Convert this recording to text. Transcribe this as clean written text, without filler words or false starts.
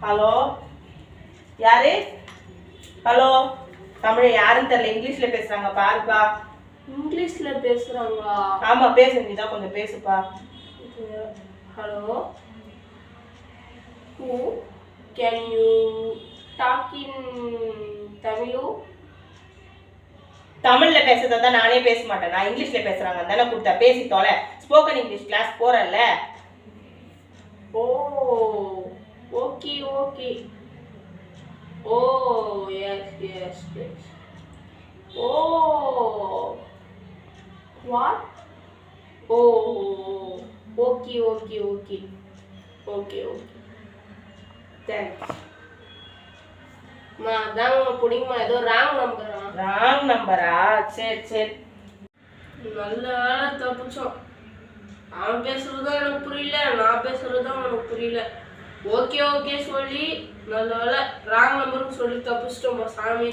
Hello யாரு? Hello Tamil யாருன்னு தெரியல, இங்கிலீஷ்ல பேசுறாங்க பாருப்பா. இங்கிலீஷ்ல பேசுறாங்களா? ஆமா பேசு, நீதான் கொஞ்சம் பேசுப்பா. Hello, who can you talk in Tamil? தமிழ்ல பேசுறதா தான் நானே பேச மாட்டேன், நான் இங்கிலீஷ்ல பேசுறாங்க தானே கொடுத்தா பேசி தொலை. ஸ்போக்கன் இங்கிலீஷ் கிளாஸ் போறல்ல. Oh okay okay. Oh yes yes yes. Oh what? Oh okay okay okay okay okay thanks. அதான் பிடிக்குமா? ஏதோ ராங் நம்பரா? ராங் நம்பரா? சரி சரி. நல்ல வேலை தப்பிச்சோம். அவன் பேசுறதுதான் எனக்கு புரியல, நான் பேசுறதுதான் எனக்கு புரியல. ஓகே ஓகே சொல்லி நல்ல வேலை ராங் நம்பர்னு சொல்லி தப்பிச்சிட்டோம் சாமி.